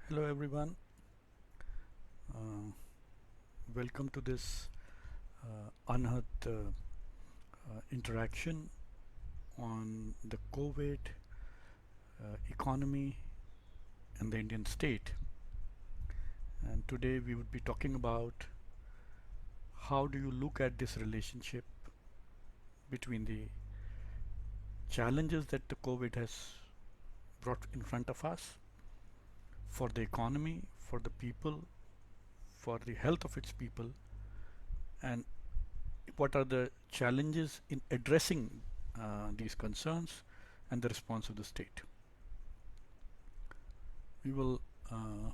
Hello everyone. Uh, Welcome to this Anhad interaction on the COVID economy and the Indian state. And today we would be talking about how do you look at this relationship between the challenges that the COVID has brought in front of us for the economy, for the people, for the health of its people, and what are the challenges in addressing these concerns and the response of the state. We will uh,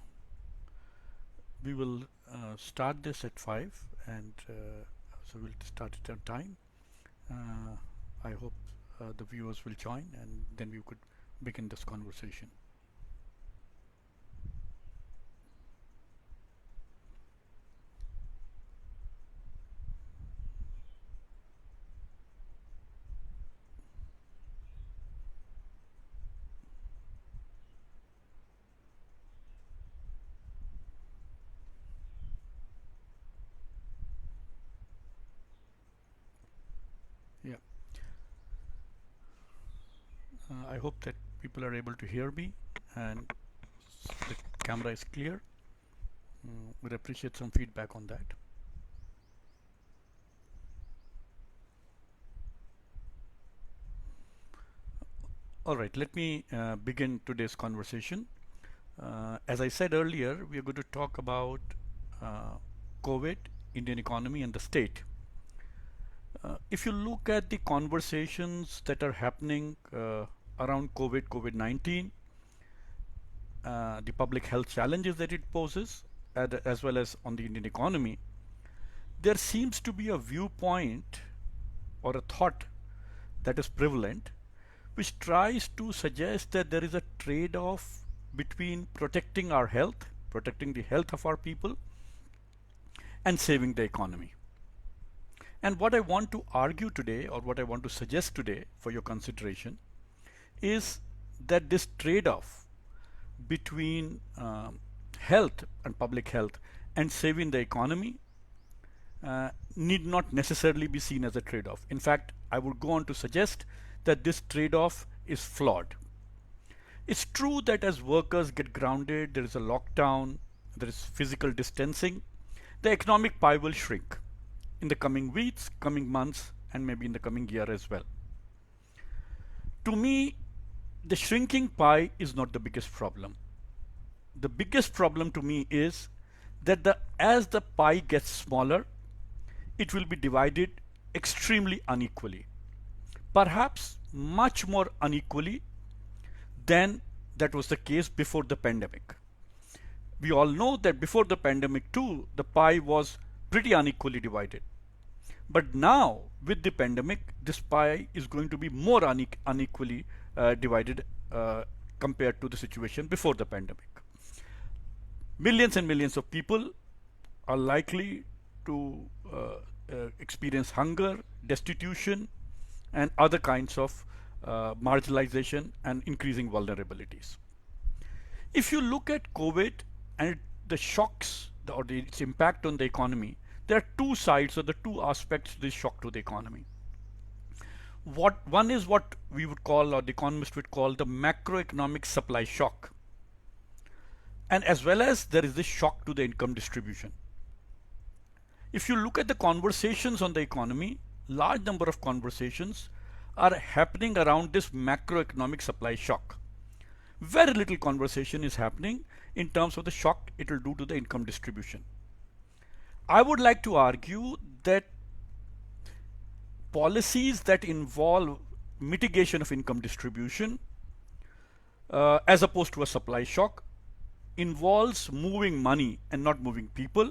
we will start this at 5 and so we'll start it on time. I hope the viewers will join and then we could begin this conversation. Yeah, I hope that people are able to hear me and the camera is clear. We'd appreciate some feedback on that. All right, let me begin today's conversation. As I said earlier, we are going to talk about uh, COVID, Indian economy, and the state. If you look at the conversations that are happening around COVID, COVID-19, the public health challenges that it poses, as well as on the Indian economy, there seems to be a viewpoint or a thought that is prevalent, which tries to suggest that there is a trade-off between protecting our health, protecting the health of our people, and saving the economy. And what I want to argue today, or what I want to suggest today for your consideration, is that this trade-off between health and public health and saving the economy need not necessarily be seen as a trade-off. In fact, I would go on to suggest that this trade-off is flawed. It's true that as workers get grounded, there is a lockdown, there is physical distancing, the economic pie will shrink in the coming weeks, coming months, and maybe in the coming year as well. To me, the shrinking pie is not the biggest problem. The biggest problem to me is that as the pie gets smaller, it will be divided extremely unequally. Perhaps much more unequally than that was the case before the pandemic. We all know that before the pandemic too, the pie was pretty unequally divided. But now, with the pandemic, this pie is going to be more unequally divided compared to the situation before the pandemic. Millions and millions of people are likely to experience hunger, destitution, and other kinds of marginalization and increasing vulnerabilities. If you look at COVID and the shocks or its impact on the economy, there are two sides or the two aspects to this shock to the economy. One is what we would call, or the economist would call, the macroeconomic supply shock. And as well as there is this shock to the income distribution. If you look at the conversations on the economy, large number of conversations are happening around this macroeconomic supply shock. Very little conversation is happening in terms of the shock it will do to the income distribution. I would like to argue that policies that involve mitigation of income distribution as opposed to a supply shock involves moving money and not moving people.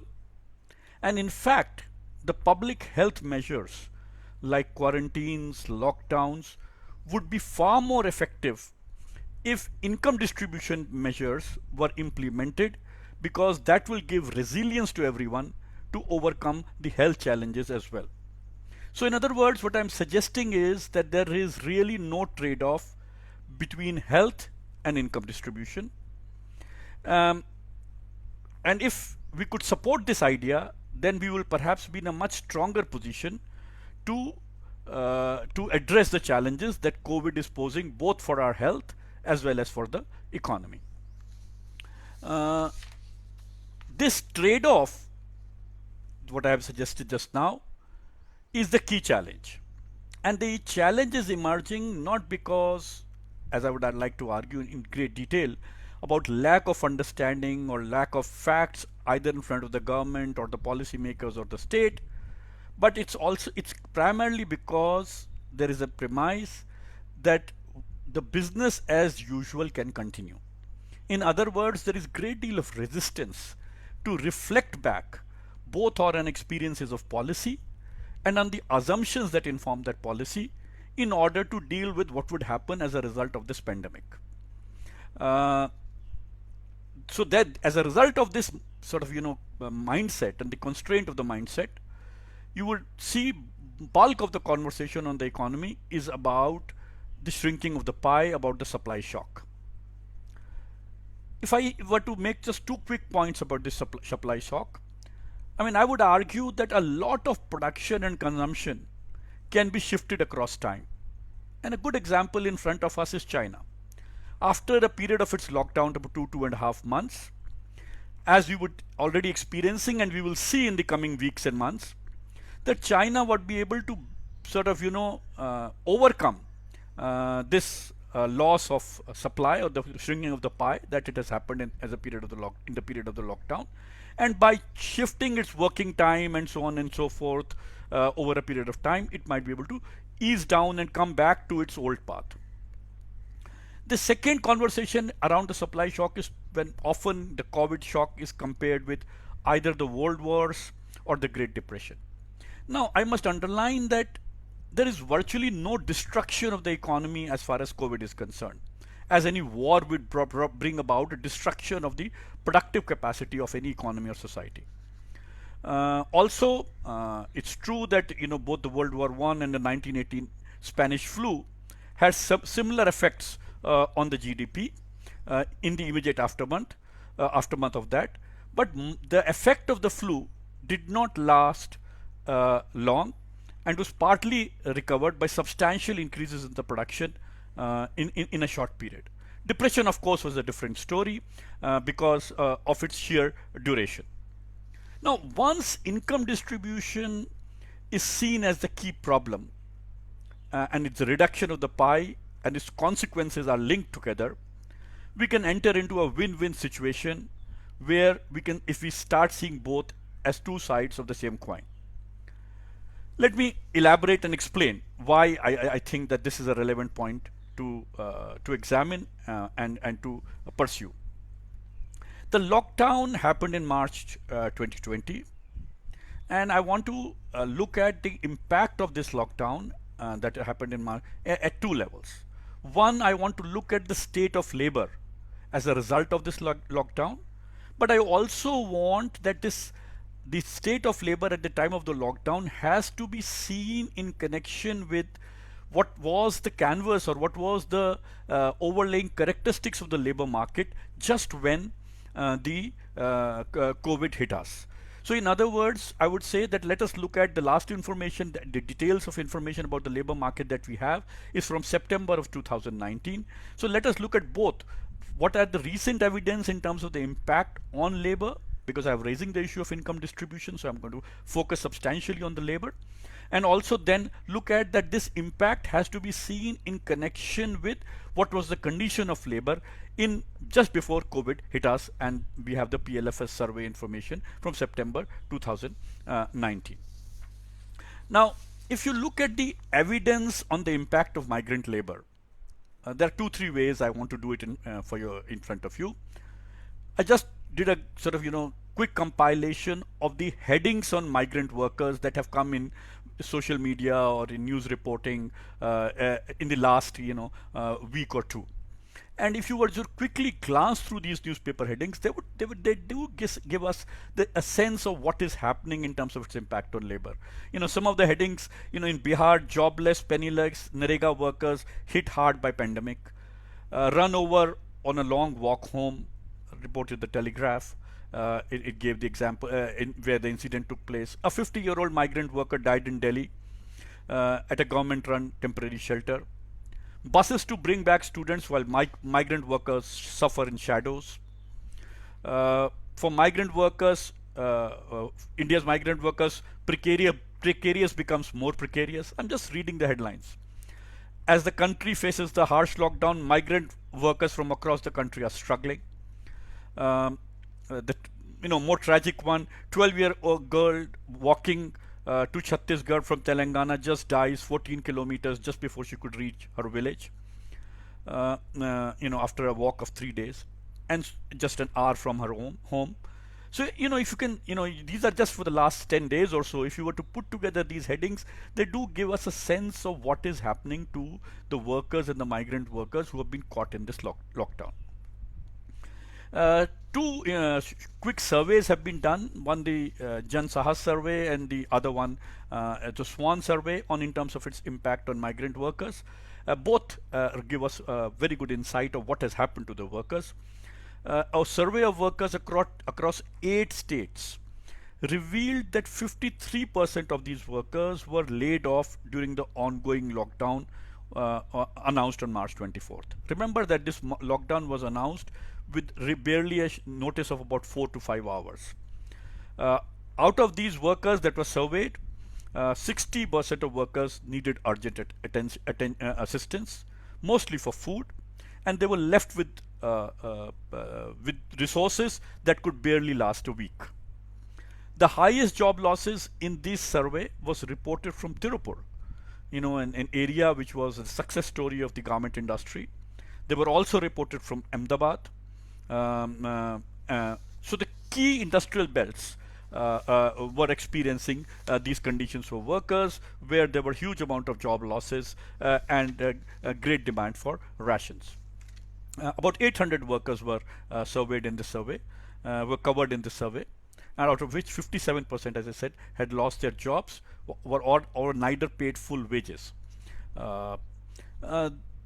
And in fact, the public health measures like quarantines, lockdowns would be far more effective if income distribution measures were implemented, because that will give resilience to everyone to overcome the health challenges as well. So in other words, what I'm suggesting is that there is really no trade-off between health and income distribution. And if we could support this idea, then we will perhaps be in a much stronger position to to address the challenges that COVID is posing both for our health as well as for the economy. Uh, this trade-off, what I have suggested just now, is the key challenge. And the challenge is emerging not because, as I'd like to argue in great detail, about lack of understanding or lack of facts either in front of the government or the policymakers or the state, but it's primarily because there is a premise that the business as usual can continue. In other words, there is great deal of resistance to reflect back both on experiences of policy and on the assumptions that inform that policy in order to deal with what would happen as a result of this pandemic. Uh, so that as a result of this sort of mindset and the constraint of the mindset, you would see bulk of the conversation on the economy is about the shrinking of the pie, about the supply shock. If I were to make just two quick points about this supply shock, I mean, I would argue that a lot of production and consumption can be shifted across time. And a good example in front of us is China. After a period of its lockdown of 2.5 months, as we would already experiencing and we will see in the coming weeks and months, that China would be able to sort of overcome this loss of supply or the shrinking of the pie that it has happened in the period of the lockdown, and by shifting its working time and so on and so forth over a period of time, it might be able to ease down and come back to its old path. The second conversation around the supply shock is when often the COVID shock is compared with either the world wars or the Great Depression. Now, I must underline that there is virtually no destruction of the economy as far as COVID is concerned, as any war would bring about a destruction of the productive capacity of any economy or society. Also, it's true that both the World War I and the 1918 Spanish flu had similar effects on the GDP in the immediate aftermath of that, but the effect of the flu did not last long and was partly recovered by substantial increases in the production in a short period. Depression, of course, was a different story because of its sheer duration. Now, once income distribution is seen as the key problem and its reduction of the pie and its consequences are linked together, we can enter into a win-win situation where if we start seeing both as two sides of the same coin. Let me elaborate and explain why I think that this is a relevant point to examine and to pursue. The lockdown happened in March 2020, and I want to look at the impact of this lockdown that happened in March at two levels. One, I want to look at the state of labor as a result of this lockdown, but I also want that the state of labor at the time of the lockdown has to be seen in connection with what was the canvas or what was the overlaying characteristics of the labor market just when the COVID hit us. So in other words, I would say that let us look at the last information, the details of information about the labor market that we have is from September of 2019. So let us look at both what are the recent evidence in terms of the impact on labor, because I'm raising the issue of income distribution, so I'm going to focus substantially on the labor, and also then look at that this impact has to be seen in connection with what was the condition of labor in just before COVID hit us, and we have the PLFS survey information from September 2019. Now, if you look at the evidence on the impact of migrant labor, there are 2-3 ways I want to do it in front of you. I just did a sort of quick compilation of the headings on migrant workers that have come in social media or in news reporting in the last week or two. And if you were to quickly glance through these newspaper headings, they do give us a sense of what is happening in terms of its impact on labor. Some of the headings, in Bihar, jobless, penniless, Narega workers hit hard by pandemic, run over on a long walk home, reported the Telegraph, It gave the example where the incident took place. A 50-year-old migrant worker died in Delhi at a government-run temporary shelter. Buses to bring back students while migrant workers suffer in shadows. For migrant workers, India's migrant workers, precarious becomes more precarious. I'm just reading the headlines. As the country faces the harsh lockdown, migrant workers from across the country are struggling. Um, the more tragic one: 12-year-old girl walking to Chhattisgarh from Telangana just dies 14 kilometers just before she could reach her village. After a walk of 3 days, and just an hour from her home. So, if you can, these are just for the last 10 days or so. If you were to put together these headings, they do give us a sense of what is happening to the workers and the migrant workers who have been caught in this lockdown. Two quick surveys have been done. One, the Jan Sahas survey, and the other one, the Swan survey, on in terms of its impact on migrant workers. Both give us a very good insight of what has happened to the workers. A survey of workers across 8 states revealed that 53% of these workers were laid off during the ongoing lockdown announced on March 24th. Remember that this lockdown was announced with barely a notice of about 4 to 5 hours. Out of these workers that were surveyed, 60% of workers needed urgent assistance, mostly for food, and they were left with resources that could barely last a week. The highest job losses in this survey was reported from Tirupur, an area which was a success story of the garment industry. They were also reported from Ahmedabad. So the key industrial belts were experiencing these conditions for workers, where there were huge amount of job losses and great demand for rations. About 800 workers were surveyed in the survey, were covered in the survey, and out of which 57%, as I said, had lost their jobs or neither paid full wages.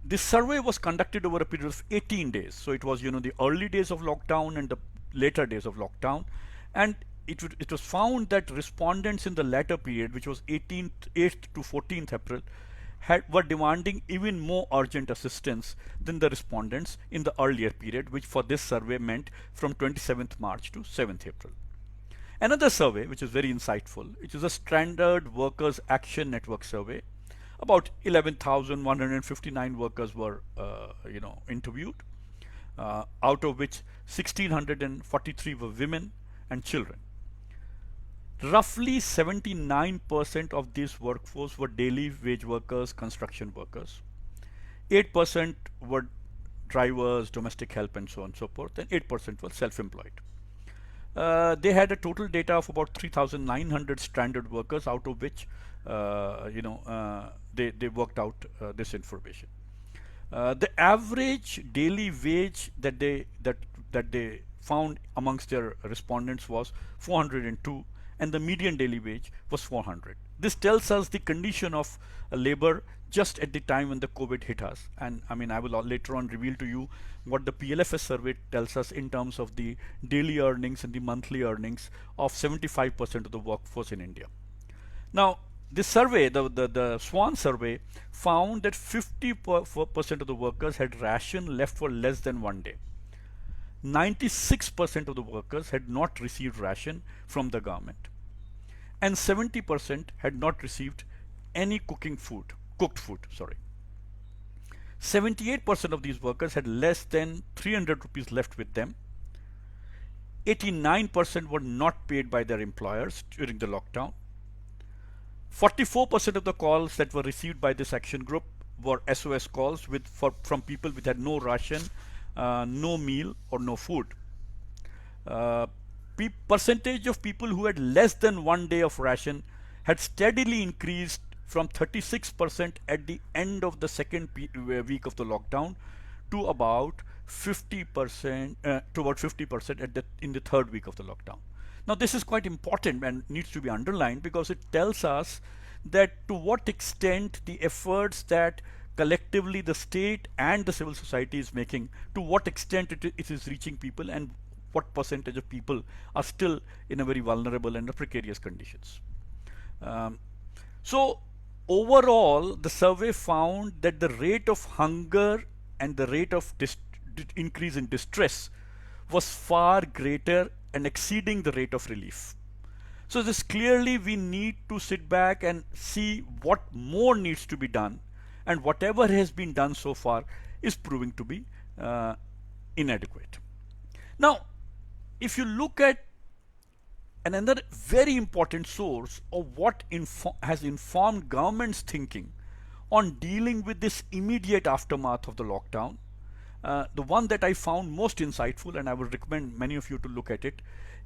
This survey was conducted over a period of 18 days. So it was, the early days of lockdown and the later days of lockdown. And it was found that respondents in the latter period, which was 8th to 14th April, were demanding even more urgent assistance than the respondents in the earlier period, which for this survey meant from 27th March to 7th April. Another survey, which is very insightful, which is a Standard Workers Action Network survey. About 11,159 workers were, interviewed, out of which 1,643 were women and children. Roughly 79% of this workforce were daily wage workers, construction workers. 8% were drivers, domestic help, and so on and so forth, and 8% were self-employed. They had a total data of about 3,900 stranded workers, out of which they worked out this information. The average daily wage that they found amongst their respondents was 402, and the median daily wage was 400. This tells us the condition of labor just at the time when the COVID hit us. And I will later on reveal to you what the PLFS survey tells us in terms of the daily earnings and the monthly earnings of 75% of the workforce in India. Now, this survey, the Swan survey, found that 54% of the workers had ration left for less than 1 day. 96% of the workers had not received ration from the government, and 70% had not received any cooked food. 78% of these workers had less than 300 rupees left with them. 89% were not paid by their employers during the lockdown. 44% of the calls that were received by this action group were SOS calls from people with had no ration, no meal, or no food. Percentage of people who had less than 1 day of ration had steadily increased from 36% at the end of the second week of the lockdown to about 50% in the third week of the lockdown. Now, this is quite important and needs to be underlined, because it tells us that to what extent the efforts that collectively the state and the civil society is making, to what extent it is reaching people, and what percentage of people are still in a very vulnerable and precarious conditions. Um, so overall, the survey found that the rate of hunger and the rate of increase in distress was far greater and exceeding the rate of relief. So this clearly we need to sit back and see what more needs to be done, and whatever has been done so far is proving to be inadequate. Now, if you look at another very important source of what has informed government's thinking on dealing with this immediate aftermath of the lockdown, the one that I found most insightful, and I would recommend many of you to look at it,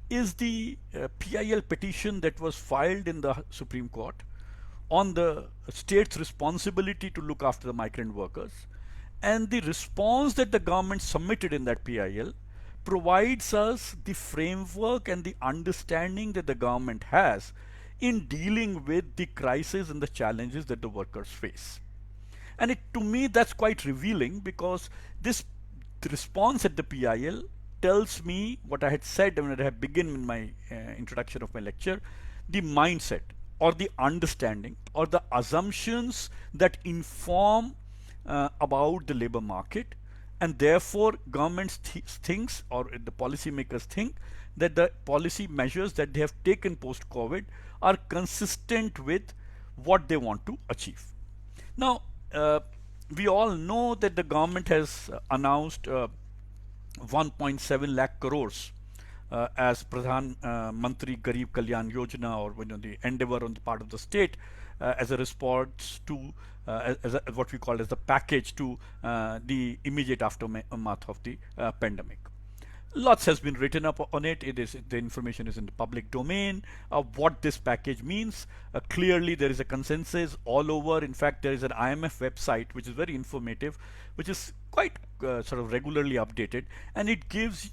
is the PIL petition that was filed in the Supreme Court on the state's responsibility to look after the migrant workers. And the response that the government submitted in that PIL provides us the framework and the understanding that the government has in dealing with the crisis and the challenges that the workers face. And to me, that's quite revealing, because this response at the PIL tells me what I had said when I had begun in my introduction of my lecture, the mindset or the understanding or the assumptions that inform about the labor market, and therefore governments thinks, or the policymakers think, that the policy measures that they have taken post-COVID are consistent with what they want to achieve. Now, we all know that the government has announced 1.7 lakh crores as Pradhan Mantri Garib Kalyan Yojana, or the endeavor on the part of the state as a response to what we call as the package to the immediate aftermath of the pandemic. Lots has been written up on it. The information is in the public domain of what this package means. Clearly, there is a consensus all over. In fact, there is an IMF website which is very informative, which is quite sort of regularly updated, and it gives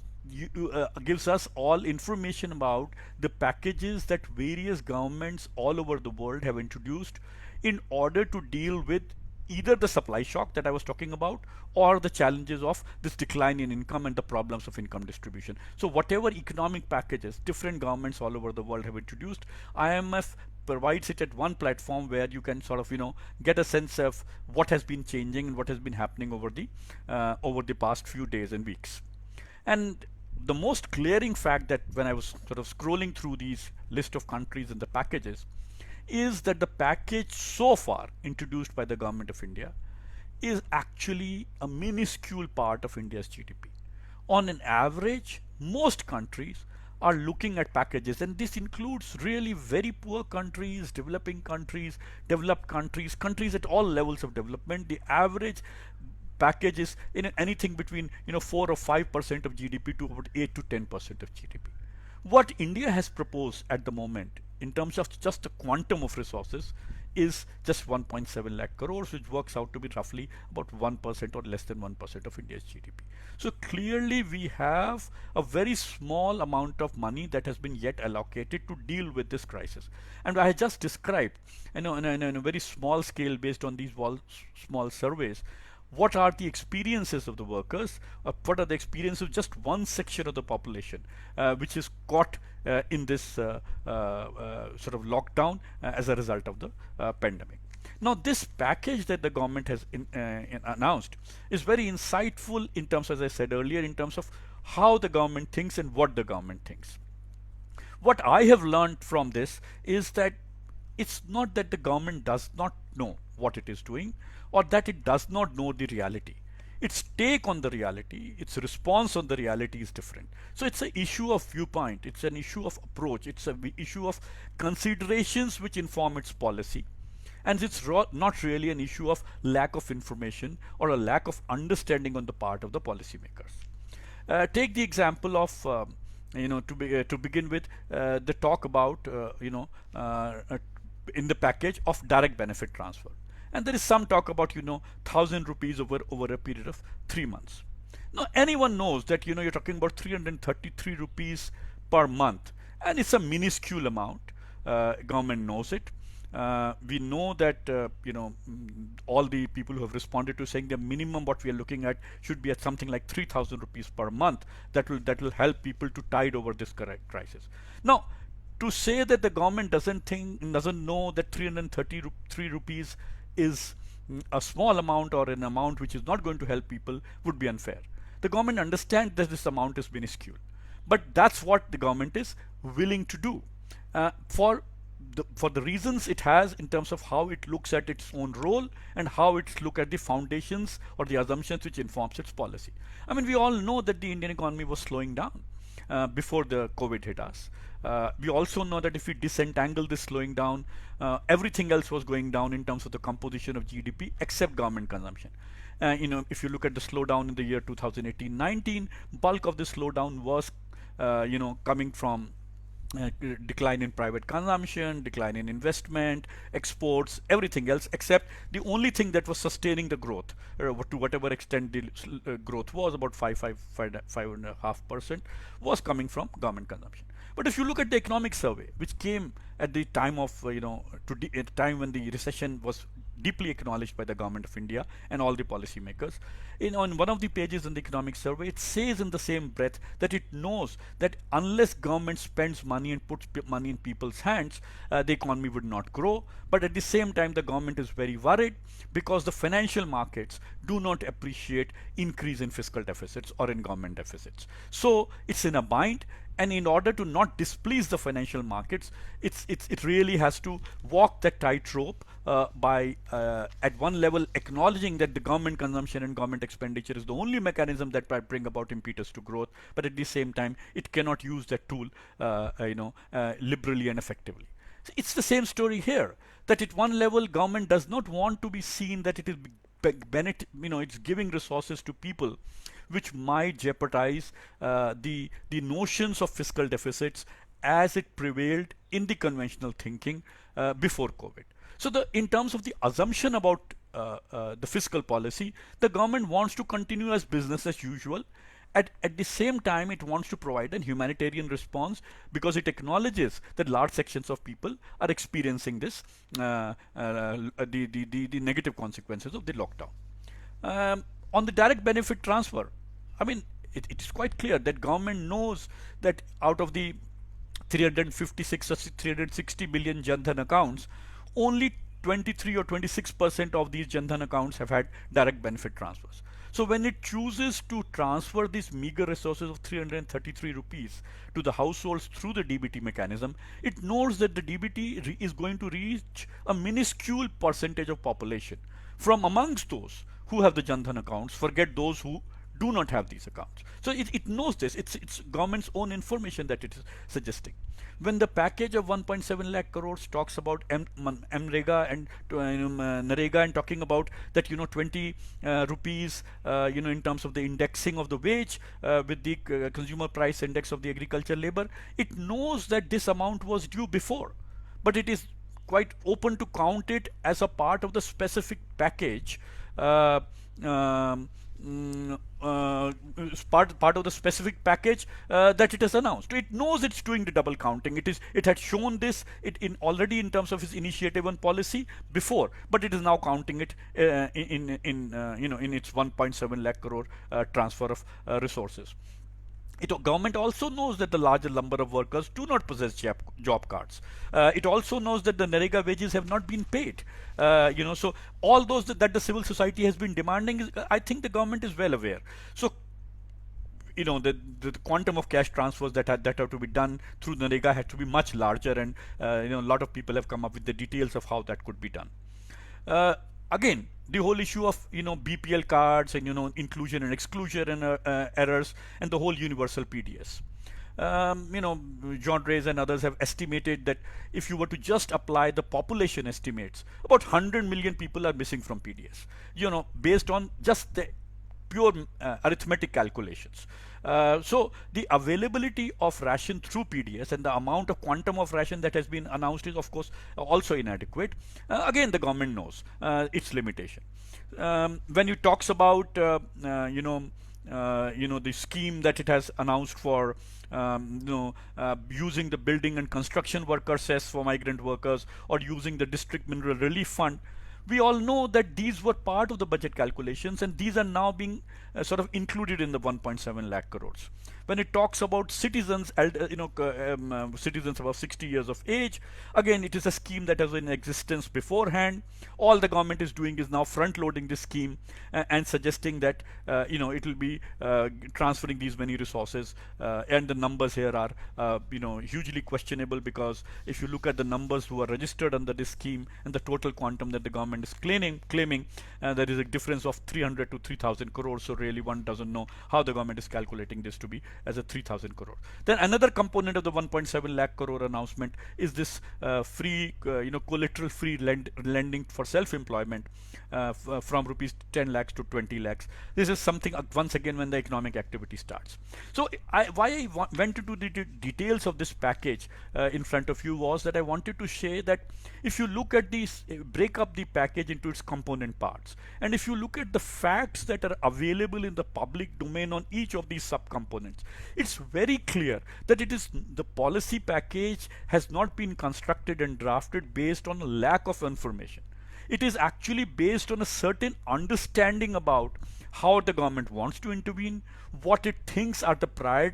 us all information about the packages that various governments all over the world have introduced in order to deal with either the supply shock that I was talking about, or the challenges of this decline in income and the problems of income distribution. So whatever economic packages different governments all over the world have introduced, IMF provides it at one platform where you can sort of get a sense of what has been changing and what has been happening over the past few days and weeks. And the most glaring fact that when I was sort of scrolling through these list of countries and the packages is that the package so far introduced by the government of India is actually a minuscule part of India's GDP. On an average, most countries are looking at packages, and this includes really very poor countries, developing countries, developed countries, countries at all levels of development. The average package is anything between 4 or 5% of GDP to about 8 to 10% of GDP. What India has proposed at the moment in terms of just the quantum of resources is just 1.7 lakh crores, which works out to be roughly about 1% or less than 1% of India's GDP. So clearly we have a very small amount of money that has been yet allocated to deal with this crisis. And I just described in a very small scale, based on these small surveys, what are the experiences of the workers, what are the experiences of just one section of the population which is caught in this sort of lockdown as a result of the pandemic. Now, this package that the government has announced is very insightful in terms, as I said earlier, in terms of how the government thinks and what the government thinks. What I have learned from this is that it's not that the government does not know what it is doing, or that it does not know the reality. Its take on the reality, its response on the reality is different. So it's an issue of viewpoint, it's an issue of approach, it's an issue of considerations which inform its policy. And it's not really an issue of lack of information or a lack of understanding on the part of the policymakers. Take the example of to begin with, the talk about in the package of direct benefit transfer. And there is some talk about 1,000 rupees over a period of 3 months. Now anyone knows that you're talking about 333 rupees per month, and it's a minuscule amount. Government knows it. We know that all the people who have responded to saying the minimum what we are looking at should be at something like 3,000 rupees per month. That will help people to tide over this crisis. Now, to say that the government doesn't know that 333 rupees is a small amount or an amount which is not going to help people would be unfair. The government understands that this amount is minuscule, but that's what the government is willing to do for the reasons it has in terms of how it looks at its own role and how it looks at the foundations or the assumptions which informs its policy. I mean, we all know that the Indian economy was slowing down before the COVID hit us. We also know that if we disentangle this slowing down, everything else was going down in terms of the composition of GDP except government consumption. If you look at the slowdown in the year 2018-19, bulk of the slowdown was, coming from decline in private consumption, decline in investment, exports, everything else, except the only thing that was sustaining the growth, to whatever extent the growth was, about 5.5%, was coming from government consumption. But if you look at the economic survey, which came at the time of, at the time when the recession was deeply acknowledged by the government of India and all the policymakers. On one of the pages in the economic survey, it says in the same breath that it knows that unless government spends money and puts money in people's hands, the economy would not grow. But at the same time, the government is very worried because the financial markets do not appreciate increase in fiscal deficits or in government deficits. So it's in a bind. And in order to not displease the financial markets, it really has to walk that tightrope by at one level acknowledging that the government consumption and government expenditure is the only mechanism that bring about impetus to growth, but at the same time it cannot use that tool liberally and effectively. So it's the same story here, that at one level government does not want to be seen that it is it's giving resources to people which might jeopardize the notions of fiscal deficits as it prevailed in the conventional thinking before COVID. So in terms of the assumption about the fiscal policy, the government wants to continue as business as usual. At the same time, it wants to provide a humanitarian response because it acknowledges that large sections of people are experiencing this, the negative consequences of the lockdown. On the direct benefit transfer, I mean, it is quite clear that government knows that out of the 356 or 360 billion Jan Dhan accounts, only 23 or 26% of these Jan Dhan accounts have had direct benefit transfers. So when it chooses to transfer these meager resources of 333 rupees to the households through the DBT mechanism, it knows that the DBT is going to reach a minuscule percentage of population from amongst those who have the Jan Dhan accounts. Forget those who do not have these accounts. So it knows this. It's government's own information that it is suggesting. When the package of 1.7 lakh crores talks about MREGA and NREGA and talking about that 20 rupees in terms of the indexing of the wage with the consumer price index of the agriculture labor, it knows that this amount was due before, but it is quite open to count it as a part of the specific package. Part of the specific package that it has announced. It knows it's doing the double counting. It had shown this already in terms of its initiative and policy before, but it is now counting it in its 1.7 lakh crore transfer of resources. Government also knows that the larger number of workers do not possess job cards. It also knows that the NREGA wages have not been paid. So all those that the civil society has been demanding, I think the government is well aware. So the quantum of cash transfers that have to be done through NREGA had to be much larger, and a lot of people have come up with the details of how that could be done. Again, the whole issue of BPL cards and inclusion and exclusion and errors, and the whole universal PDS. John Reyes and others have estimated that if you were to just apply the population estimates, about 100 million people are missing from PDS. Based on just the pure arithmetic calculations. So the availability of ration through PDS and the amount of quantum of ration that has been announced is of course also inadequate. Again, the government knows its limitation. When it talks about the scheme that it has announced for using the building and construction worker cess for migrant workers, or using the district mineral relief fund. We all know that these were part of the budget calculations, and these are now being sort of included in the 1.7 lakh crores. When it talks about citizens, citizens above 60 years of age, again, it is a scheme that was in existence beforehand. All the government is doing is now front loading this scheme and suggesting that it will be transferring these many resources, and the numbers here are hugely questionable, because if you look at the numbers who are registered under this scheme and the total quantum that the government is claiming, there is a difference of 300 to 3,000 crores. So really one doesn't know how the government is calculating this to be as a 3,000 crore. Then another component of the 1.7 lakh crore announcement is this free, collateral free lending for self-employment from rupees 10 lakhs to 20 lakhs. This is something once again when the economic activity starts. So why I went into the details of this package in front of you was that I wanted to share that if you look at these, break up the package into its component parts, and if you look at the facts that are available in the public domain on each of these subcomponents, it's very clear that it is the policy package has not been constructed and drafted based on a lack of information. It is actually based on a certain understanding about how the government wants to intervene, what it thinks are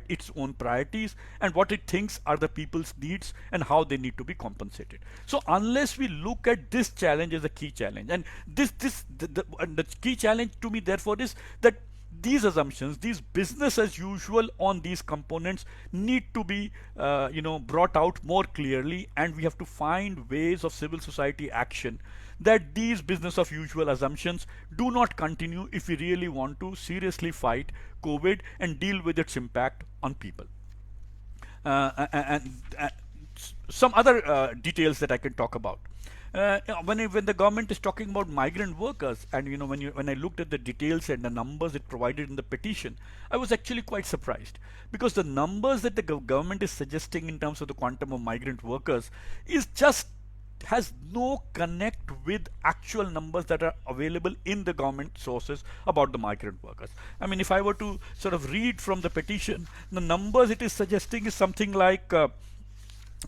its own priorities, and what it thinks are the people's needs and how they need to be compensated. So unless we look at this challenge as a key challenge, and the key challenge to me therefore is that these assumptions, these business as usual on these components need to be brought out more clearly, and we have to find ways of civil society action that these business of usual assumptions do not continue if we really want to seriously fight COVID and deal with its impact on people. And some other details that I can talk about. When the government is talking about migrant workers, and when I looked at the details and the numbers it provided in the petition, I was actually quite surprised, because the numbers that the government is suggesting in terms of the quantum of migrant workers has no connect with actual numbers that are available in the government sources about the migrant workers. I mean, if I were to sort of read from the petition, the numbers it is suggesting is something like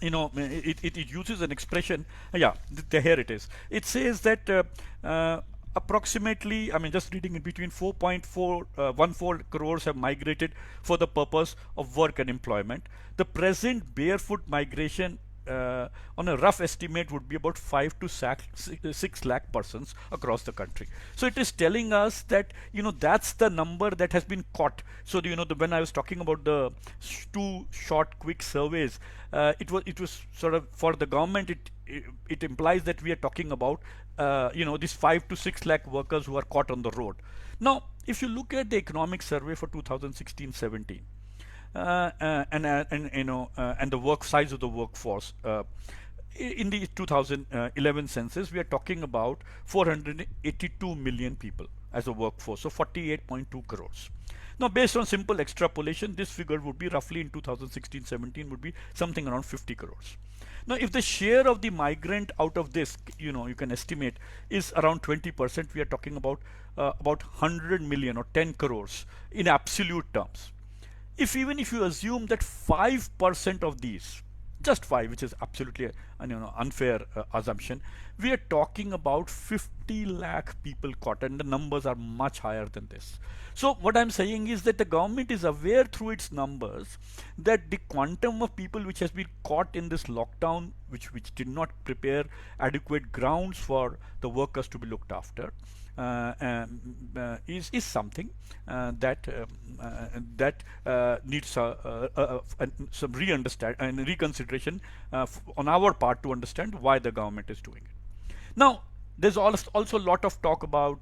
it uses an expression. Here it is. It says that approximately, I mean, just reading in between, 4.14 crores have migrated for the purpose of work and employment. The present barefoot migration on a rough estimate would be about 5 to 6 lakh persons across the country. So it is telling us that that's the number that has been caught. So when I was talking about the two short quick surveys, it was sort of, for the government, it implies that we are talking about these 5 to 6 lakh workers who are caught on the road. Now if you look at the economic survey for 2016-17, and the work size of the workforce, in the 2011 census, we are talking about 482 million people as a workforce, so 48.2 crores. Now based on simple extrapolation, this figure would be roughly in 2016-17 would be something around 50 crores. Now if the share of the migrant out of this, you can estimate, is around 20%, we are talking about 100 million or 10 crores in absolute terms. Even if you assume that 5% of these, just 5, which is absolutely unfair assumption, we are talking about 50 lakh people caught, and the numbers are much higher than this. So what I'm saying is that the government is aware through its numbers that the quantum of people which has been caught in this lockdown, which did not prepare adequate grounds for the workers to be looked after, is something that needs some re-understand and reconsideration on our part to understand why the government is doing it. Now there's also a lot of talk about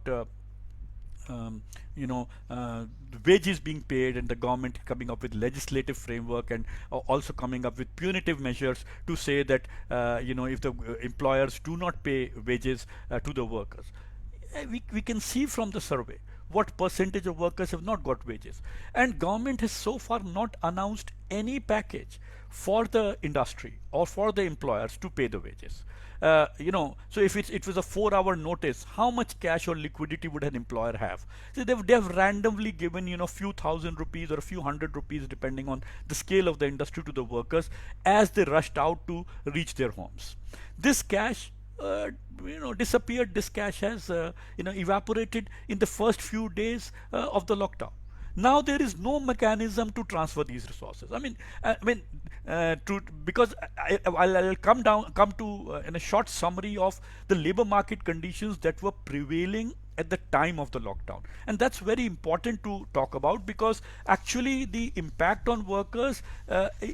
wages being paid, and the government coming up with legislative framework, and also coming up with punitive measures to say that if the employers do not pay wages to the workers. We can see from the survey what percentage of workers have not got wages. And government has so far not announced any package for the industry or for the employers to pay the wages. So if it was a 4 hour notice, how much cash or liquidity would an employer have? So they've randomly given, few thousand rupees or a few hundred rupees, depending on the scale of the industry, to the workers as they rushed out to reach their homes. This cash disappeared. This cash has evaporated in the first few days of the lockdown. Now there is no mechanism to transfer these resources. Because I'll come to in a short summary of the labor market conditions that were prevailing at the time of the lockdown, and that's very important to talk about, because actually the impact on workers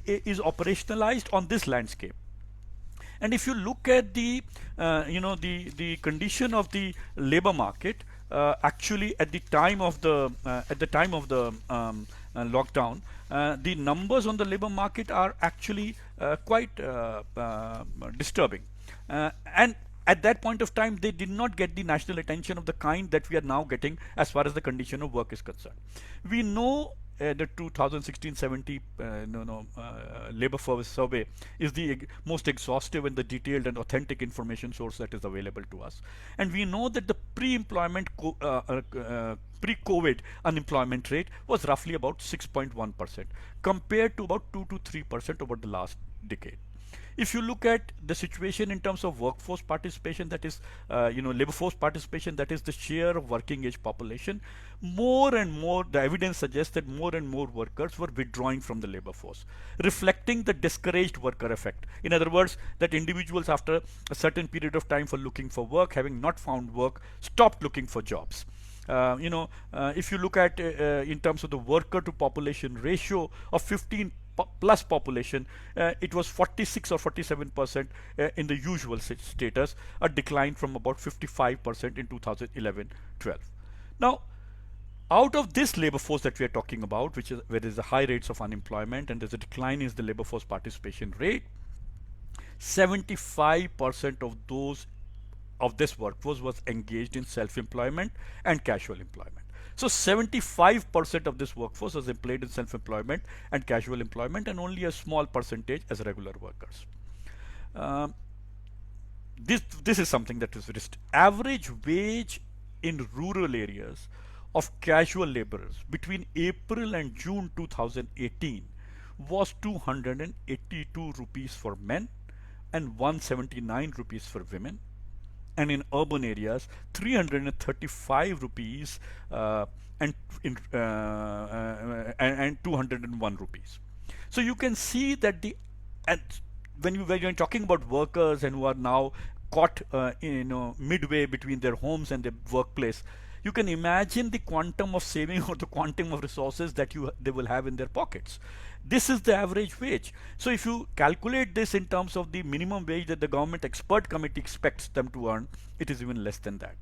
is operationalized on this landscape. And if you look at the the condition of the labor market, actually at the time of the lockdown, the numbers on the labor market are actually quite disturbing. And at that point of time, they did not get the national attention of the kind that we are now getting as far as the condition of work is concerned. We know the 2016-70 labor force survey is the most exhaustive and the detailed and authentic information source that is available to us. And we know that the pre-COVID unemployment rate was roughly about 6.1% compared to about 2 to 3% over the last decade. If you look at the situation in terms of workforce participation, that is, labor force participation, that is the share of working age population, more and more, the evidence suggests that more and more workers were withdrawing from the labor force, reflecting the discouraged worker effect. In other words, that individuals, after a certain period of time for looking for work, having not found work, stopped looking for jobs. If you look at in terms of the worker to population ratio of 15 plus population, it was 46 or 47% in the usual status, a decline from about 55% in 2011-12. Now, out of this labor force that we are talking about, which is where there is a high rates of unemployment and there's a decline in the labor force participation rate, 75% of this workforce was engaged in self-employment and casual employment. So 75% of this workforce was employed in self-employment and casual employment, and only a small percentage as regular workers. This is something that is risked. Average wage in rural areas of casual laborers between April and June 2018 was 282 rupees for men and 179 rupees for women. And in urban areas, 335 rupees and 201 rupees. So you can see that when you're talking about workers and who are now caught midway between their homes and their workplace, you can imagine the quantum of saving or the quantum of resources that they will have in their pockets. This is the average wage. So if you calculate this in terms of the minimum wage that the government expert committee expects them to earn, it is even less than that.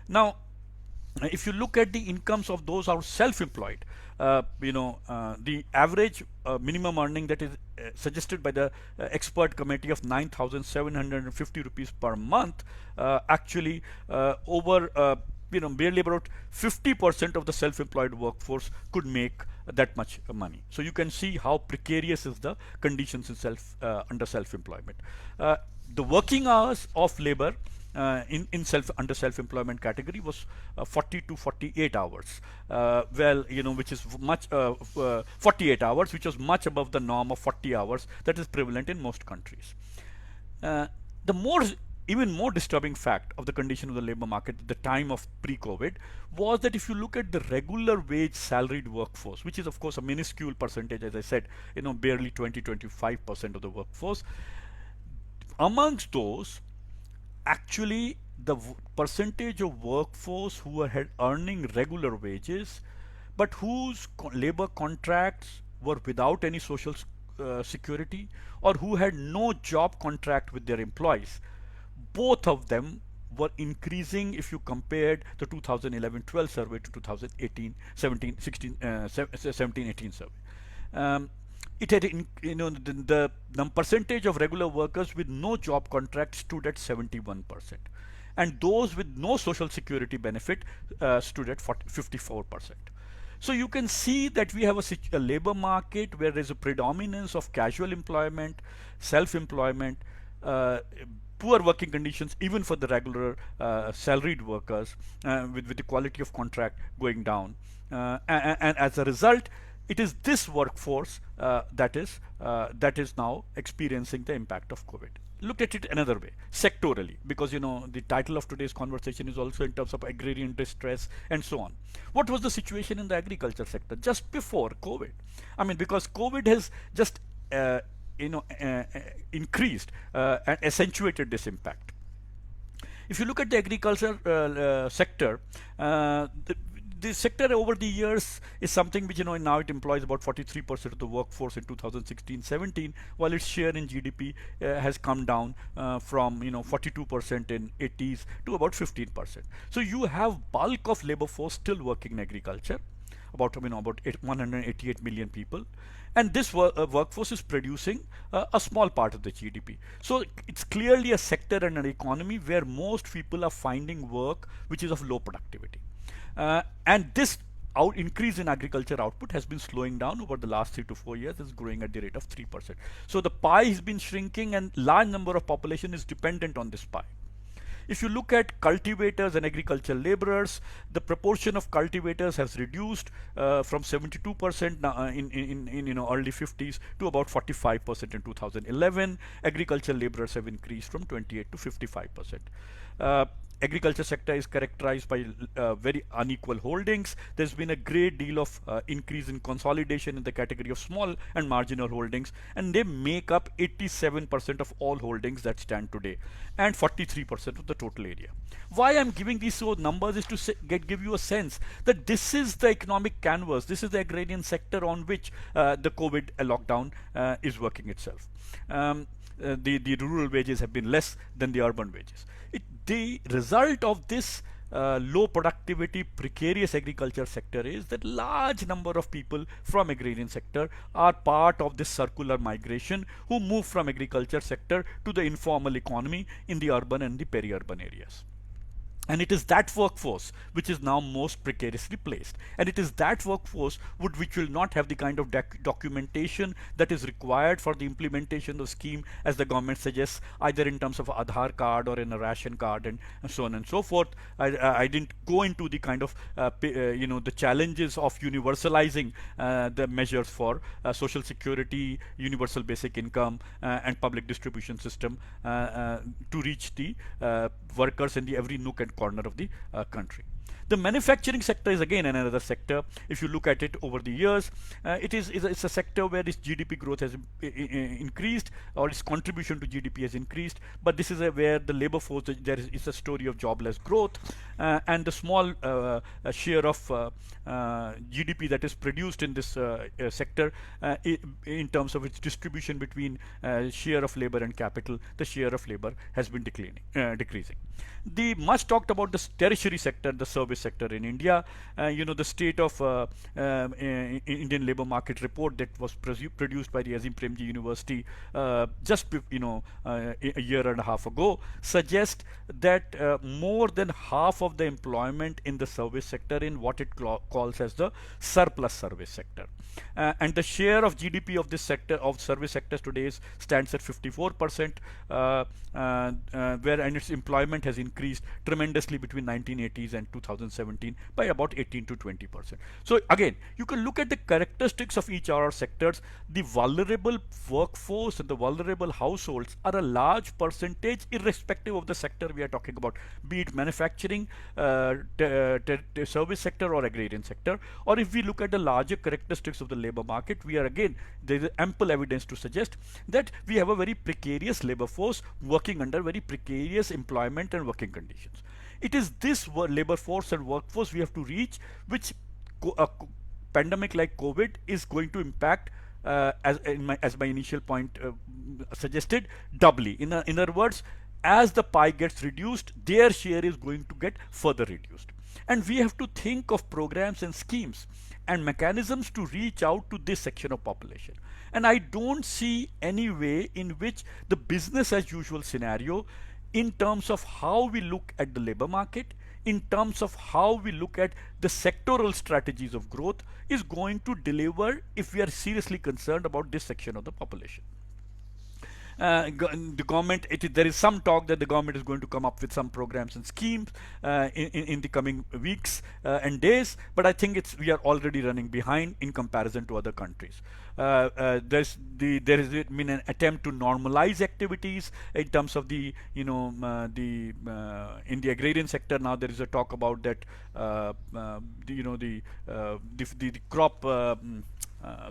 Now, if you look at the incomes of those who are self-employed, the average minimum earning that is suggested by the expert committee of 9,750 rupees per month, actually over barely about 50% of the self-employed workforce could make that much money. So you can see how precarious is the conditions in under self-employment. The working hours of labor under self-employment category was 40 to 48 hours. Which is much 48 hours, which was much above the norm of 40 hours that is prevalent in most countries. Even more disturbing fact of the condition of the labor market at the time of pre-COVID was that if you look at the regular wage salaried workforce, which is of course a minuscule percentage, as I said, barely 20-25% of the workforce, amongst those, actually the percentage of workforce who are earning regular wages but whose labor contracts were without any social security, or who had no job contract with their employees, both of them were increasing if you compared the 2011-12 survey to 2018-17 survey. It had, the percentage of regular workers with no job contract stood at 71%. and those with no social security benefit stood at 54%. So you can see that we have a labor market where there's a predominance of casual employment, self-employment, uh, poor working conditions even for the regular salaried workers, with the quality of contract going down. And as a result, it is this workforce that is now experiencing the impact of COVID. Look at it another way, sectorally, because the title of today's conversation is also in terms of agrarian distress and so on. What was the situation in the agriculture sector just before COVID? I mean, because COVID has just increased and accentuated this impact. If you look at the agriculture sector, the sector over the years is something which now it employs about 43% of the workforce in 2016-17, while its share in GDP has come down from 42% in 80s to about 15%. So you have bulk of labor force still working in agriculture, about 188 million people, and this workforce is producing a small part of the GDP. So it's clearly a sector and an economy where most people are finding work which is of low productivity. And this increase in agriculture output has been slowing down over the last 3 to 4 years. It's growing at the rate of 3%. So the pie has been shrinking, and large number of population is dependent on this pie. If you look at cultivators and agricultural laborers, the proportion of cultivators has reduced from 72% in early 50s to about 45% in 2011. Agricultural laborers have increased from 28 to 55%. Agriculture sector is characterized by very unequal holdings. There's been a great deal of increase in consolidation in the category of small and marginal holdings, and they make up 87% of all holdings that stand today and 43% of the total area. Why I'm giving these numbers is to give you a sense that this is the economic canvas, this is the agrarian sector on which the COVID lockdown is working itself. The rural wages have been less than the urban wages. The result of this low productivity, precarious agriculture sector is that large number of people from agrarian sector are part of this circular migration who move from agriculture sector to the informal economy in the urban and the peri-urban areas. And it is that workforce which is now most precariously placed, and it is that workforce which will not have the kind of documentation that is required for the implementation of the scheme as the government suggests, either in terms of Aadhaar card or in a ration card and so on and so forth. I didn't go into the kind of the challenges of universalizing the measures for social security, universal basic income, and public distribution system to reach the workers in the every nook and corner of the country. The manufacturing sector is again another sector. If you look at it over the years, it's a sector where its GDP growth has increased, or its contribution to GDP has increased, but this is where the labor force, there is a story of jobless growth, and the small share of GDP that is produced in this sector in terms of its distribution between share of labor and capital, the share of labor has been decreasing. The much talked about the tertiary sector, the service sector in India, the state of Indian labor market report that was produced by the Azim Premji University just a year and a half ago suggests that more than half of the employment in the service sector in what it calls as the surplus service sector, and the share of GDP of this sector, of service sectors today, stands at 54%, and its employment has increased tremendously between 1980s and 2017 by about 18 to 20%. So again, you can look at the characteristics of each of our sectors. The vulnerable workforce and the vulnerable households are a large percentage irrespective of the sector we are talking about, be it manufacturing, service sector, or agrarian sector. Or if we look at the larger characteristics of the labor market, there is ample evidence to suggest that we have a very precarious labor force working under very precarious employment and working conditions. It is this labor force and workforce we have to reach, which a pandemic like COVID is going to impact, as my initial point suggested, doubly. In other words, as the pie gets reduced, their share is going to get further reduced. And we have to think of programs and schemes and mechanisms to reach out to this section of population. And I don't see any way in which the business as usual scenario in terms of how we look at the labor market, in terms of how we look at the sectoral strategies of growth, is going to deliver if we are seriously concerned about this section of the population. The government, there is some talk that the government is going to come up with some programs and schemes in the coming weeks and days, but I think we are already running behind in comparison to other countries. There has been an attempt to normalize activities in terms of the in the agrarian sector. Now there is a talk about that the crop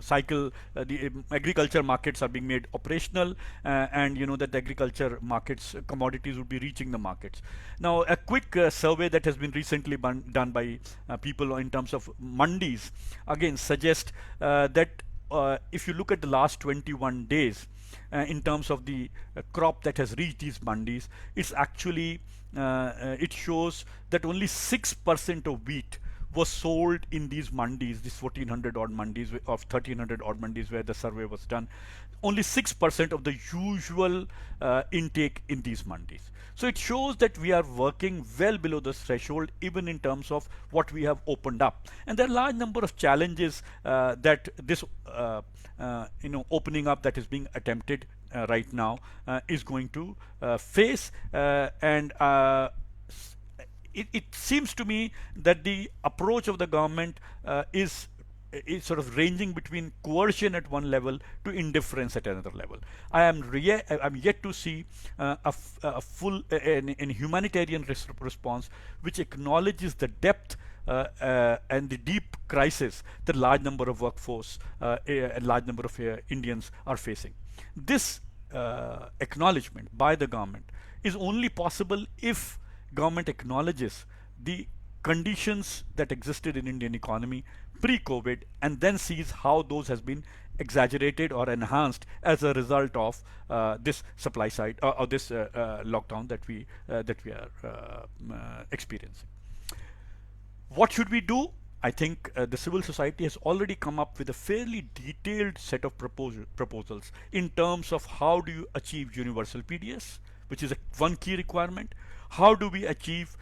cycle, the agriculture markets are being made operational, and that the agriculture markets, commodities would be reaching the markets. Now a quick survey that has been recently done by people in terms of mandis again suggest that if you look at the last 21 days in terms of the crop that has reached these mandis, it's actually it shows that only 6% of wheat was sold in these mandis, these 1400 odd mandis of 1300 odd mandis where the survey was done. Only 6% of the usual intake in these mandis. So it shows that we are working well below the threshold, even in terms of what we have opened up. And there are a large number of challenges that this opening up that is being attempted right now is going to face, and it seems to me that the approach of the government is sort of ranging between coercion at one level to indifference at another level. I'm yet to see a full humanitarian response which acknowledges the depth and the deep crisis that large number of workforce and large number of Indians are facing. This acknowledgement by the government is only possible if government acknowledges the conditions that existed in Indian economy pre-COVID and then sees how those has been exaggerated or enhanced as a result of this supply side or this lockdown that we are experiencing. What should we do? I think the civil society has already come up with a fairly detailed set of proposals in terms of how do you achieve universal PDS, which is one key requirement. How do we achieve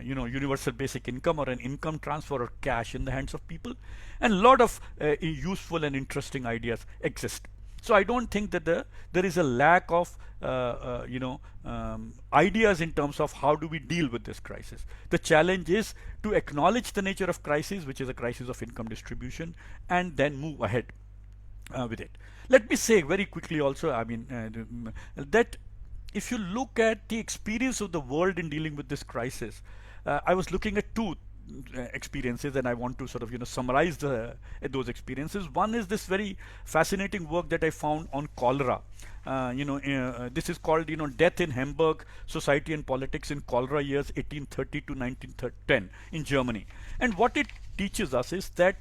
universal basic income or an income transfer or cash in the hands of people? And a lot of useful and interesting ideas exist. So I don't think that there is a lack of ideas in terms of how do we deal with this crisis. The challenge is to acknowledge the nature of crisis, which is a crisis of income distribution, and then move ahead with it. Let me say very quickly also, that if you look at the experience of the world in dealing with this crisis, I was looking at two experiences, and I want to sort of summarize those experiences. One is this very fascinating work that I found on cholera. This is called Death in Hamburg, Society and Politics in Cholera Years 1830 to 1910 in Germany. And what it teaches us is that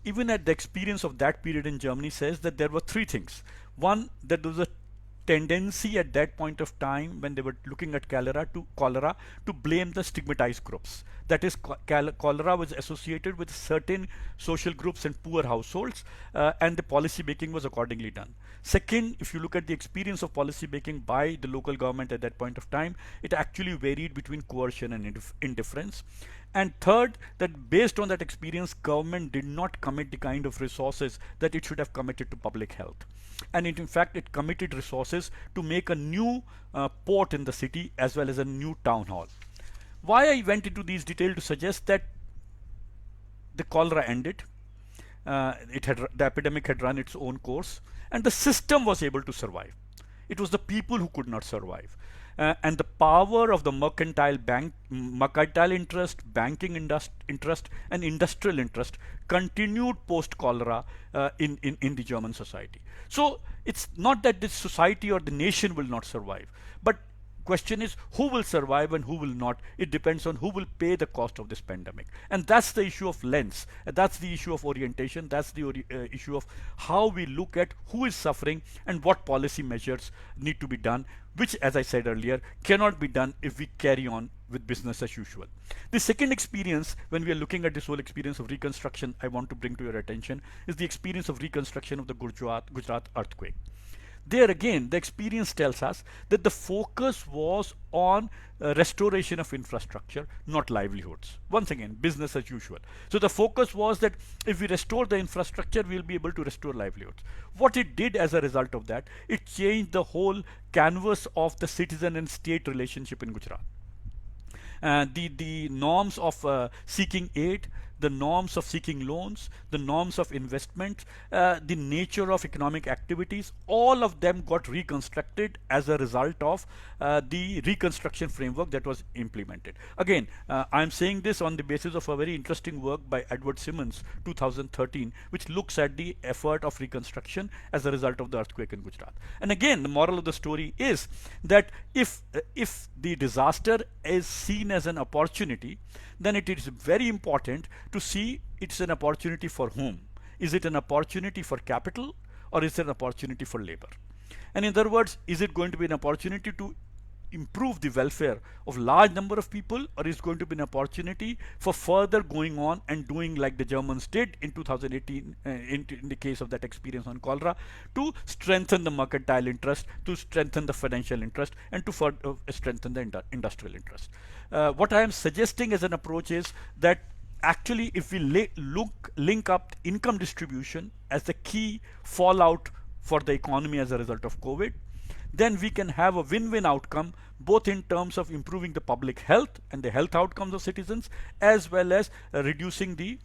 even at the experience of that period in Germany says that there were three things. One, that there was a tendency at that point of time when they were looking at cholera to blame the stigmatized groups. That is, cholera was associated with certain social groups and poor households, and the policy making was accordingly done. Second, if you look at the experience of policy making by the local government at that point of time, it actually varied between coercion and indifference. And third, that based on that experience, government did not commit the kind of resources that it should have committed to public health. And in fact, it committed resources to make a new port in the city as well as a new town hall. Why I went into these details to suggest that the cholera ended, the epidemic had run its own course, and the system was able to survive. It was the people who could not survive. And the power of the mercantile interest, banking interest, and industrial interest continued post-cholera in the German society. So it's not that this society or the nation will not survive, but question is who will survive and who will not. It depends on who will pay the cost of this pandemic, and that's the issue of lens, that's the issue of orientation, that's the issue of how we look at who is suffering and what policy measures need to be done, which, as I said earlier, cannot be done if we carry on with business as usual. The second experience, when we are looking at this whole experience of reconstruction, I want to bring to your attention is the experience of reconstruction of the Gujarat earthquake. There again, the experience tells us that the focus was on restoration of infrastructure, not livelihoods. Once again, business as usual. So the focus was that if we restore the infrastructure, we'll be able to restore livelihoods. What it did as a result of that, it changed the whole canvas of the citizen and state relationship in Gujarat. The norms of seeking aid, the norms of seeking loans, the norms of investment, the nature of economic activities, all of them got reconstructed as a result of the reconstruction framework that was implemented. Again, I'm saying this on the basis of a very interesting work by Edward Simmons, 2013, which looks at the effort of reconstruction as a result of the earthquake in Gujarat. And again, the moral of the story is that if the disaster is seen as an opportunity, then it is very important to see it's an opportunity for whom. Is it an opportunity for capital, or is it an opportunity for labor? And in other words, is it going to be an opportunity to improve the welfare of large number of people, or is going to be an opportunity for further going on and doing like the Germans did in 2018 in the case of that experience on cholera, to strengthen the mercantile interest, to strengthen the financial interest, and to further strengthen the industrial interest. What I am suggesting as an approach is that actually if we link up income distribution as the key fallout for the economy as a result of COVID, then we can have a win-win outcome, both in terms of improving the public health and the health outcomes of citizens, as well as reducing the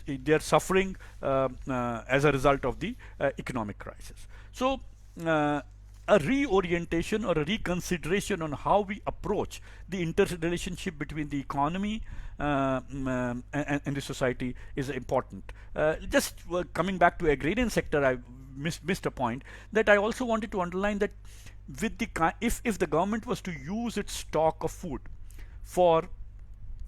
their suffering as a result of the economic crisis. So a reorientation or a reconsideration on how we approach the interrelationship between the economy and the society is important. Just coming back to agrarian sector, I missed a point that I also wanted to underline, that with the if the government was to use its stock of food for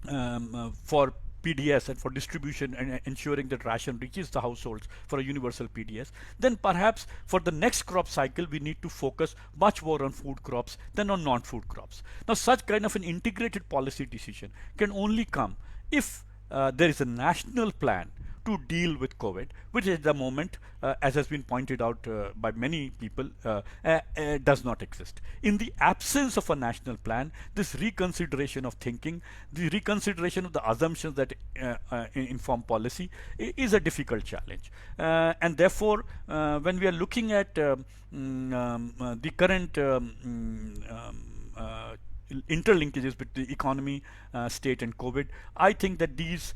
PDS and for distribution and ensuring that ration reaches the households for a universal PDS, then perhaps for the next crop cycle we need to focus much more on food crops than on non-food crops. Now, such kind of an integrated policy decision can only come if there is a national plan to deal with COVID, which at the moment, as has been pointed out by many people, does not exist. In the absence of a national plan, this reconsideration of thinking, the reconsideration of the assumptions that inform policy is a difficult challenge. And therefore, when we are looking at the current interlinkages between the economy, state, and COVID, I think that these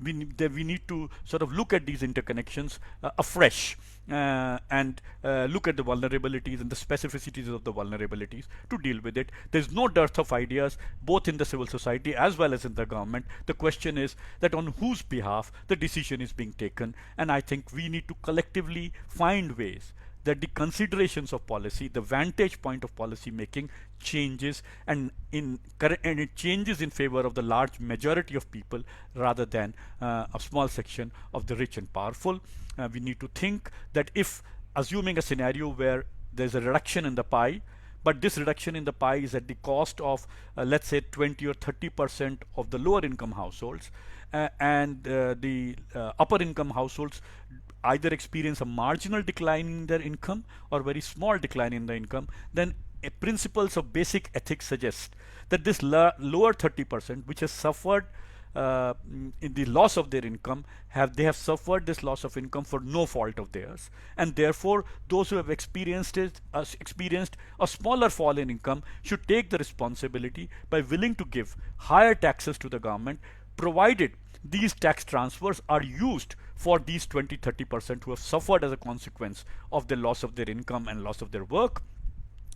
we need to sort of look at these interconnections afresh and look at the vulnerabilities and the specificities of the vulnerabilities to deal with it. There's no dearth of ideas, both in the civil society as well as in the government. The question is that on whose behalf the decision is being taken, and I think we need to collectively find ways that the considerations of policy, the vantage point of policy making changes, and it changes in favor of the large majority of people rather than a small section of the rich and powerful. We need to think that if, assuming a scenario where there's a reduction in the pie, but this reduction in the pie is at the cost of let's say 20 or 30% of the lower income households, and the upper income households either experience a marginal decline in their income or very small decline in the income, then principles of basic ethics suggest that this lower 30%, which has suffered in the loss of their income, they have suffered this loss of income for no fault of theirs, and therefore those who have experienced a smaller fall in income should take the responsibility by willing to give higher taxes to the government, provided these tax transfers are used for these 20-30% who have suffered as a consequence of the loss of their income and loss of their work,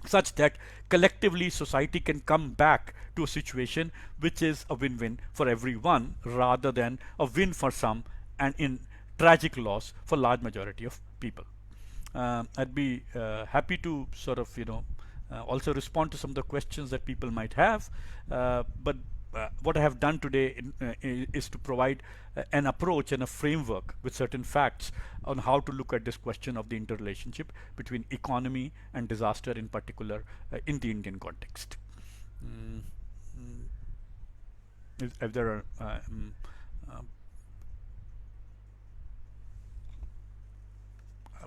such that collectively society can come back to a situation which is a win-win for everyone rather than a win for some and in tragic loss for large majority of people. I'd be happy to sort of also respond to some of the questions that people might have, but what I have done today is to provide an approach and a framework with certain facts on how to look at this question of the interrelationship between economy and disaster, in particular in the Indian context. If there are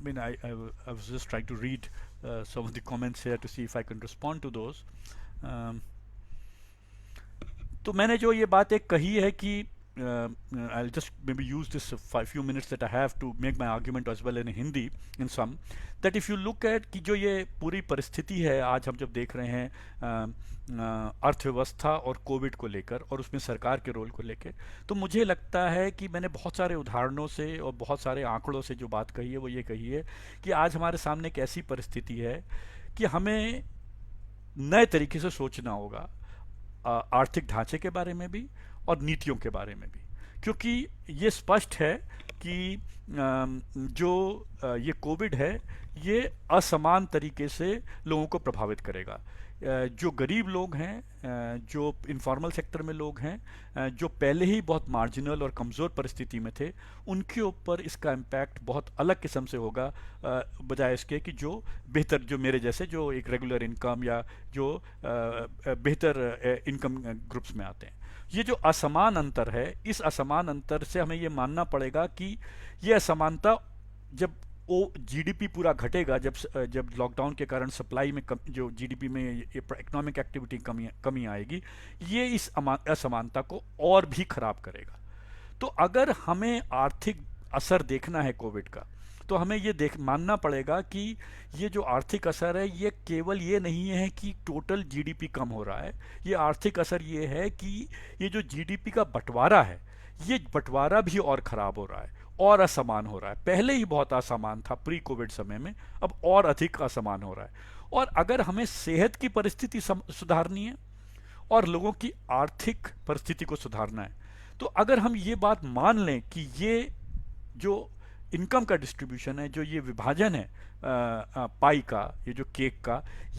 mean, I was just trying to read some of the comments here to see if I can respond to those. Um, तो मैंने जो ये बात एक कही है कि I'll just maybe use this few minutes that I have to make my argument as well in Hindi in some, that if you look at कि जो ये पूरी परिस्थिति है आज हम जब देख रहे हैं अर्थव्यवस्था और कोविड को लेकर और उसमें सरकार के रोल को लेकर, तो मुझे लगता है कि मैंने बहुत सारे उदाहरणों से और बहुत सारे आंकड़ों से जो बात कही है वो ये कही है कि आज हमारे सामने एक ऐसी परिस्थिति है कि हमें नए तरीके से सोचना होगा आर्थिक ढांचे के बारे में भी और नीतियों के बारे में भी, क्योंकि ये स्पष्ट है कि जो ये कोविड है ये असमान तरीके से लोगों को प्रभावित करेगा। जो गरीब लोग हैं, जो इनफॉर्मल सेक्टर में लोग हैं, जो पहले ही बहुत मार्जिनल और कमज़ोर परिस्थिति में थे, उनके ऊपर इसका इम्पैक्ट बहुत अलग किस्म से होगा बजाय इसके कि जो बेहतर, जो मेरे जैसे जो एक रेगुलर इनकम या जो बेहतर इनकम ग्रुप्स में आते हैं। ये जो असमान अंतर है, इस असमान अंतर से हमें ये मानना पड़ेगा कि ये असमानता जब वो जीडीपी पूरा घटेगा, जब लॉकडाउन के कारण सप्लाई में जो जीडीपी में इकोनॉमिक एक्टिविटी कमी आएगी, ये इस असमानता को और भी खराब करेगा। तो अगर हमें आर्थिक असर देखना है कोविड का, तो हमें ये मानना पड़ेगा कि ये जो आर्थिक असर है ये केवल ये नहीं है कि टोटल जीडीपी कम हो रहा है। ये आर्थिक असर ये है कि ये जो जीडीपी का बंटवारा है, ये बंटवारा भी और खराब हो रहा है और असमान हो रहा है। पहले ही बहुत असमान था प्री कोविड समय में, अब और अधिक असमान हो रहा है। और अगर हमें सेहत की परिस्थिति सुधारनी है और लोगों की आर्थिक परिस्थिति को सुधारना है, तो अगर हम ये बात मान लें कि ये जो इनकम का डिस्ट्रीब्यूशन है, जो ये विभाजन है पाई का, ये जो केक का,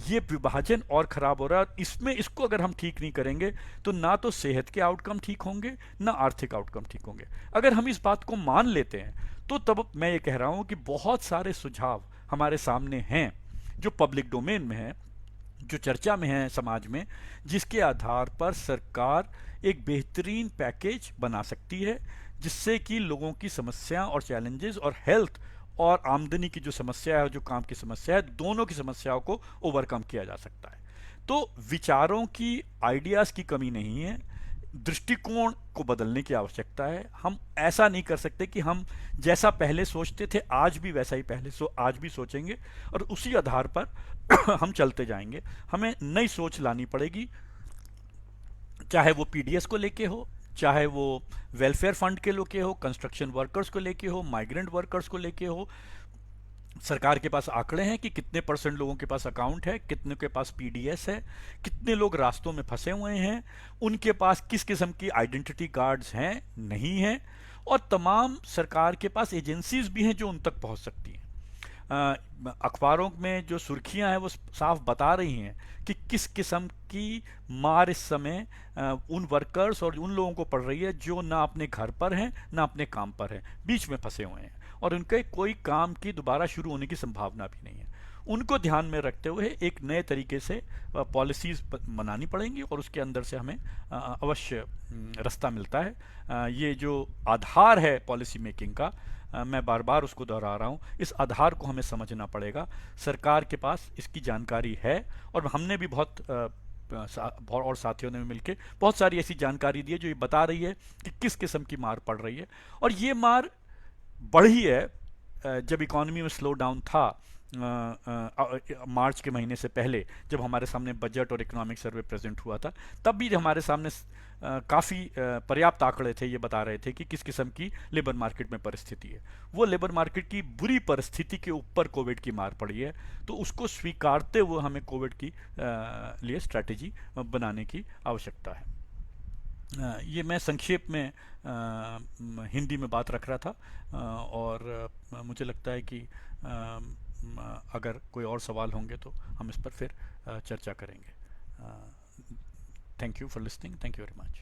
ये विभाजन और खराब हो रहा है, इसमें इसको अगर हम ठीक नहीं करेंगे तो ना तो सेहत के आउटकम ठीक होंगे ना आर्थिक आउटकम ठीक होंगे। अगर हम इस बात को मान लेते हैं तो तब मैं ये कह रहा हूं कि बहुत सारे सुझाव हमारे सामने हैं जो पब्लिक डोमेन में हैं, जो चर्चा में है समाज में, जिसके आधार पर सरकार एक बेहतरीन पैकेज बना सकती है जिससे कि लोगों की समस्या और चैलेंजेस और हेल्थ और आमदनी की जो समस्या है, जो काम की समस्या है, दोनों की समस्याओं को ओवरकम किया जा सकता है। तो विचारों की, आइडियाज़ की कमी नहीं है, दृष्टिकोण को बदलने की आवश्यकता है। हम ऐसा नहीं कर सकते कि हम जैसा पहले सोचते थे आज भी वैसा ही आज भी सोचेंगे और उसी आधार पर हम चलते जाएंगे। हमें नई सोच लानी पड़ेगी, चाहे वो पीडीएस को लेके हो, चाहे वो वेलफेयर फंड के लेके हो, कंस्ट्रक्शन वर्कर्स को लेके हो, माइग्रेंट वर्कर्स को लेके हो। सरकार के पास आंकड़े हैं कि कितने % लोगों के पास अकाउंट है, कितने के पास पीडीएस है, कितने लोग रास्तों में फंसे हुए हैं, उनके पास किस किस्म की आइडेंटिटी कार्ड्स हैं, नहीं हैं, और तमाम सरकार के पास एजेंसीज भी हैं जो उन तक पहुंच सकती हैं। अखबारों में जो सुर्खियां हैं वो साफ बता रही हैं कि किस किस्म की मार इस समय उन वर्कर्स और उन लोगों को पड़ रही है जो ना अपने घर पर हैं ना अपने काम पर हैं, बीच में फंसे हुए हैं और उनके कोई काम की दोबारा शुरू होने की संभावना भी नहीं है। उनको ध्यान में रखते हुए एक नए तरीके से पॉलिसीज बनानी पड़ेंगी और उसके अंदर से हमें अवश्य रास्ता मिलता है। ये जो आधार है पॉलिसी मेकिंग का, मैं बार बार उसको दोहरा रहा हूँ, इस आधार को हमें समझना पड़ेगा। सरकार के पास इसकी जानकारी है और हमने भी बहुत और साथियों ने मिलकर बहुत सारी ऐसी जानकारी दी है जो ये बता रही है कि किस किस्म की मार पड़ रही है। और ये मार बढ़ी है जब इकॉनमी में स्लो डाउन था मार्च के महीने से पहले, जब हमारे सामने बजट और इकोनॉमिक सर्वे प्रेजेंट हुआ था, तब भी हमारे सामने काफ़ी पर्याप्त आंकड़े थे, ये बता रहे थे कि किस किस्म की लेबर मार्केट में परिस्थिति है। वो लेबर मार्केट की बुरी परिस्थिति के ऊपर कोविड की मार पड़ी है, तो उसको स्वीकारते हुए हमें कोविड की लिए स्ट्रैटेजी बनाने की आवश्यकता है। ये मैं संक्षेप में हिंदी में बात रख रहा था और मुझे लगता है कि अगर कोई और सवाल होंगे तो हम इस पर फिर चर्चा करेंगे। Thank you for listening. Thank you very much.